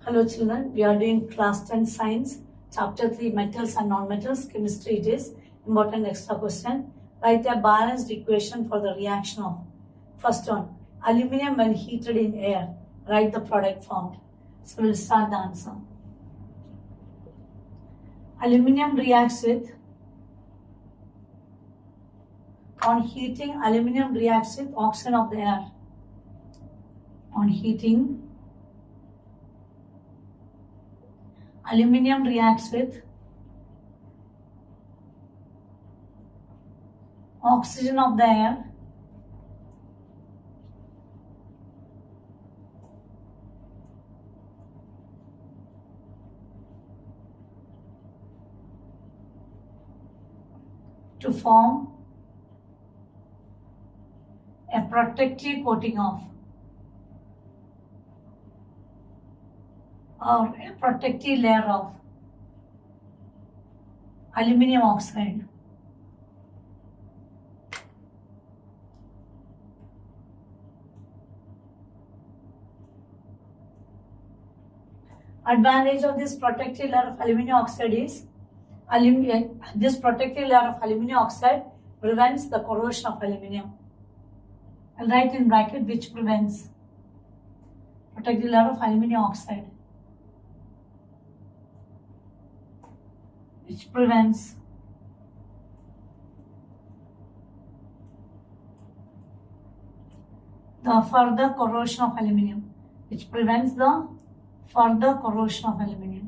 Hello children, we are doing class 10 science, chapter 3 metals and non-metals, chemistry it is, important extra question. Write a balanced equation for the reaction of, first one, aluminum when heated in air, write the product formed. So we'll start the answer. Aluminum reacts with, on heating, aluminum reacts with oxygen of the air. On heating, aluminum reacts with oxygen of the air to form a protective coating of or a protective layer of aluminum oxide. Advantage of this protective layer of aluminum oxide is this protective layer of aluminum oxide prevents the corrosion of aluminum. I'll write in bracket which prevents protective layer of aluminum oxide. Which prevents the further corrosion of aluminum. Which prevents the further corrosion of aluminum.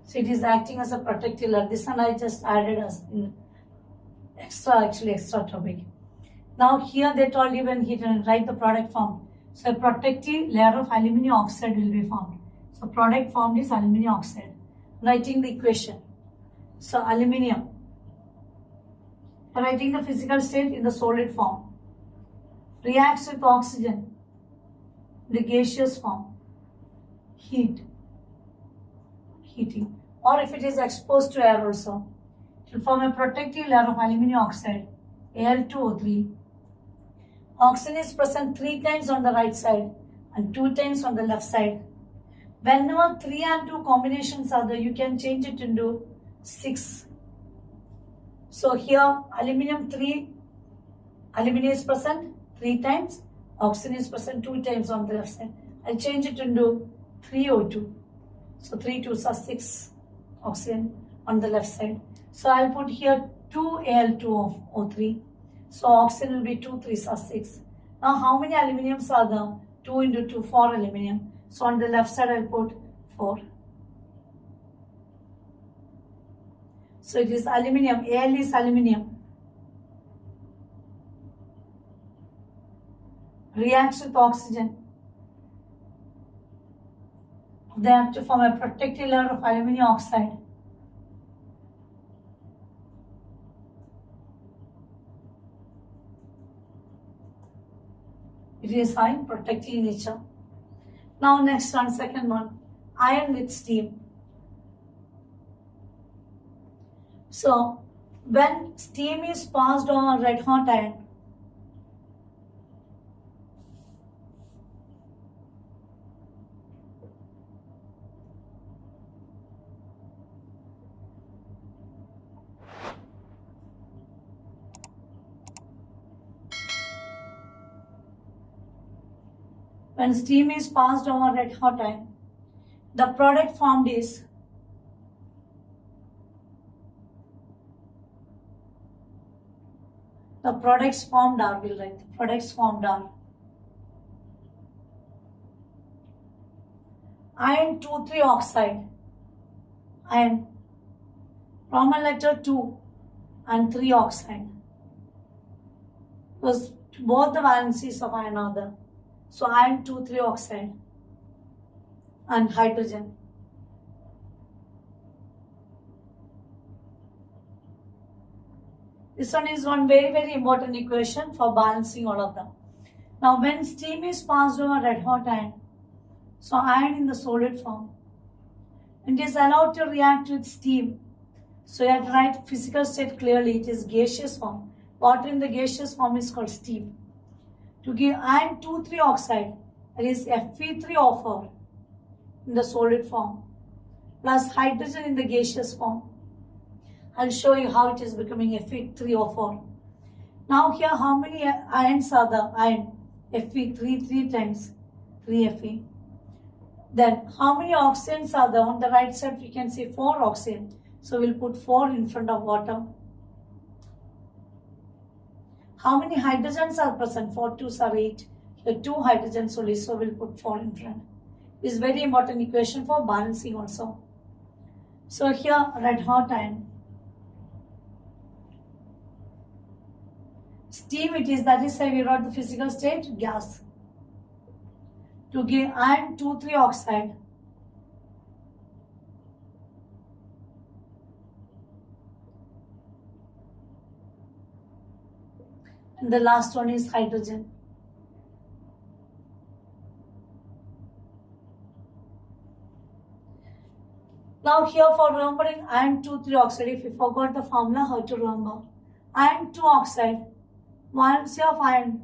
So it is acting as a protective layer. This one I just added as in extra topic. Now here they told you when heat and write the product formed. So a protective layer of aluminum oxide will be formed. So product formed is aluminum oxide. Writing the equation. So aluminum. Writing the physical state in the solid form. Reacts with oxygen. The gaseous form. Heating. Or if it is exposed to air also, it will form a protective layer of aluminum oxide, Al2O3. Oxygen is present 3 times on the right side and 2 times on the left side. Whenever 3 and 2 combinations are there, you can change it into 6. So here aluminum is present 3 times, oxygen is present 2 times on the left side. I'll change it into 3O2. So 3 2s are 6 oxygen on the left side. So I'll put here 2 Al2O3. So oxygen will be 2 3s are 6. Now how many aluminiums are there? 2 into 2, 4 aluminium. So on the left side I'll put 4. So it is aluminium. Al is aluminium. Reacts with oxygen. They have to form a protective layer of aluminum oxide. It is high protective in nature. Now next one, second one, iron with steam. So when steam is passed on a red hot iron, when steam is passed over red hot iron, the product formed is the products formed are, we'll write the products formed are iron 2,3 oxide, iron Roman letter 2 and 3 oxide. Because both the valencies of iron are there. So iron 2,3 oxide and hydrogen. This one is one very important equation for balancing all of them. Now when steam is passed over red hot iron, So iron in the solid form. And it is allowed to react with steam. So you have to write physical state clearly. It is gaseous form. Water in the gaseous form is called steam. To give iron 2,3 oxide, that is Fe3O4 in the solid form, plus hydrogen in the gaseous form. I'll show you how it is becoming Fe3O4. Now here, how many ions are the iron? Fe, 3 times 3 Fe. Then how many oxygens are there? On the right side we can see 4 oxygen. So we'll put 4 in front of water. How many hydrogens are present? 4 2s are 8. Here 2 hydrogens only, so we'll put 4 in front. This is very important equation for balancing also. So here red hot iron. Steam it is, that is why we wrote the physical state gas. To give iron 2,3 oxide. And the last one is hydrogen. Now here for remembering iron 2,3 oxide, if you forgot the formula, how to remember? Iron 2 oxide, valency of iron.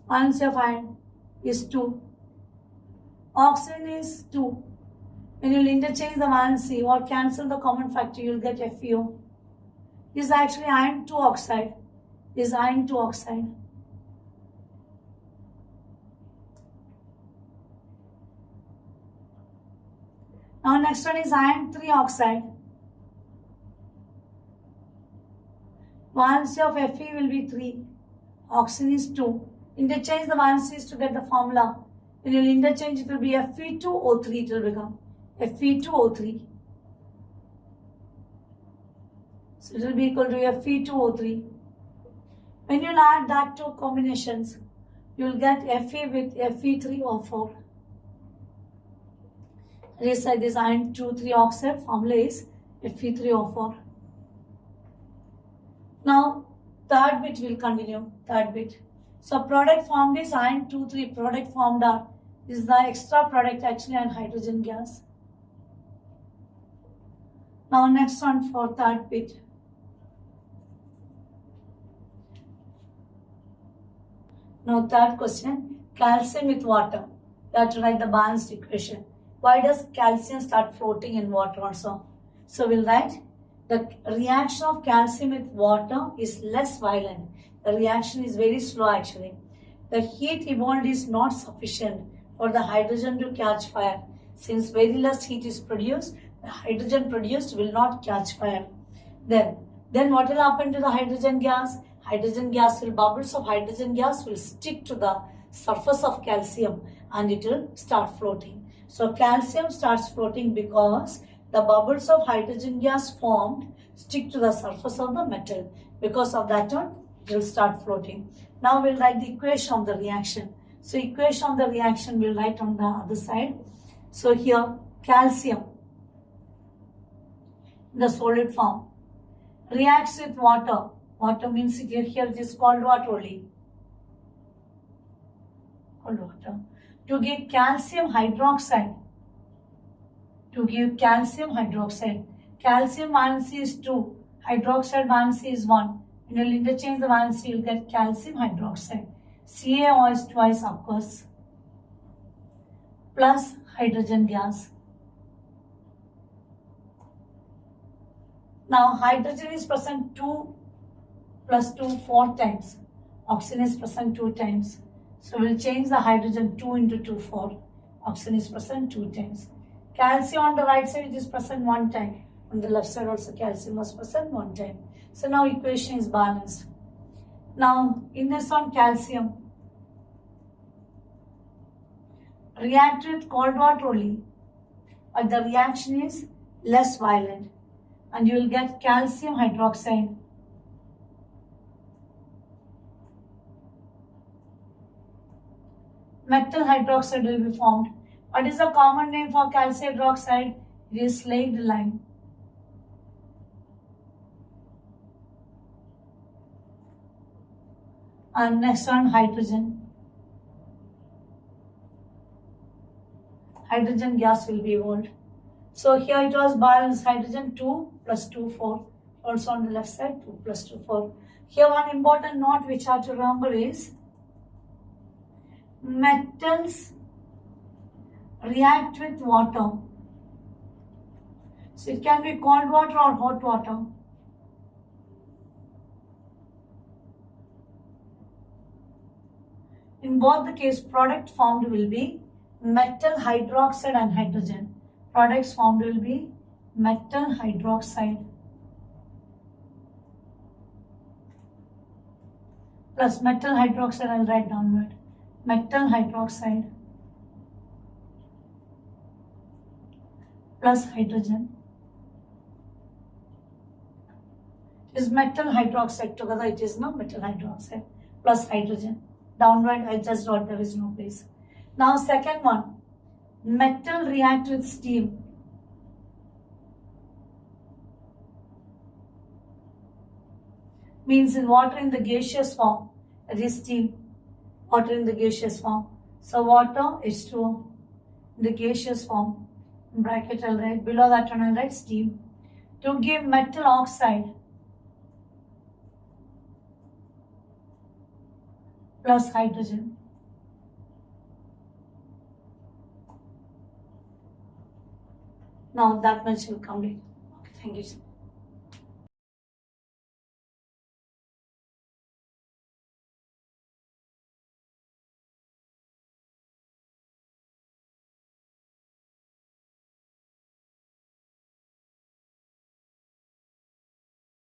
Valency of iron is 2. Oxygen is 2. When you will interchange the valency or cancel the common factor, you will get FeO. This is actually iron 2 oxide. This is iron 2 oxide. Now next one is iron 3 oxide. Valency of Fe will be 3. Oxygen is 2. Interchange the valencies to get the formula. When you will interchange, it will be Fe2O3. It will become Fe2O3. So it will be equal to Fe2O3. When you will add that two combinations, you will get Fe with Fe3O4. This side, this iron 2,3 oxide formula is Fe3O4. Now third bit will continue. Third bit. So product formed is iron 2,3. Product formed are, this is the extra product actually, and hydrogen gas. Now next one for third bit. Now third question, calcium with water. You have to write the balanced equation. Why does calcium start floating in water also? So we'll write the reaction of calcium with water is less violent. The reaction is very slow actually. The heat evolved is not sufficient for the hydrogen to catch fire. Since very less heat is produced, the hydrogen produced will not catch fire. Then what will happen to the hydrogen gas? Hydrogen gas will, bubbles of hydrogen gas will stick to the surface of calcium and it will start floating. So calcium starts floating because the bubbles of hydrogen gas formed stick to the surface of the metal. Because of that one, it will start floating. Now we'll write the equation of the reaction. So equation of the reaction we'll write on the other side. So here calcium in the solid form reacts with water. Water means here it is cold water only. Cold water. To give calcium hydroxide. To give calcium hydroxide. Calcium valency is 2. Hydroxide valency is 1. When you will interchange the valency, you will get calcium hydroxide. CaO is twice aqueous. Plus hydrogen gas. Now hydrogen is present 2 plus 2 4 times. Oxygen is present 2 times. So we will change the hydrogen 2 into 2 4. Oxygen is present 2 times. Calcium on the right side, it is present 1 time. On the left side also calcium was present 1 time. So now equation is balanced. Now in this one calcium react with cold water only, but the reaction is less violent and you will get calcium hydroxide. Metal hydroxide will be formed. What is the common name for calcium hydroxide? It is slaked lime. And next one, hydrogen. hydrogen gas will be evolved. So here it was balanced hydrogen 2 plus 2, 4. Also on the left side 2 plus 2, 4. Here one important note which I have to remember is metals react with water. So it can be cold water or hot water. In both the case, product formed will be metal hydroxide and hydrogen. Products formed will be metal hydroxide plus metal hydroxide. I'll write downward. Metal hydroxide plus hydrogen is metal hydroxide. Together it is no metal hydroxide plus hydrogen. Downward I just wrote, there is no place. Now second one, metal react with steam. Means in water in the gaseous form, that is steam. Water in the gaseous form. So water H2O in the gaseous form. In bracket I'll write, below that one I'll write steam. To give metal oxide plus hydrogen. Now that much will complete. Okay, thank you.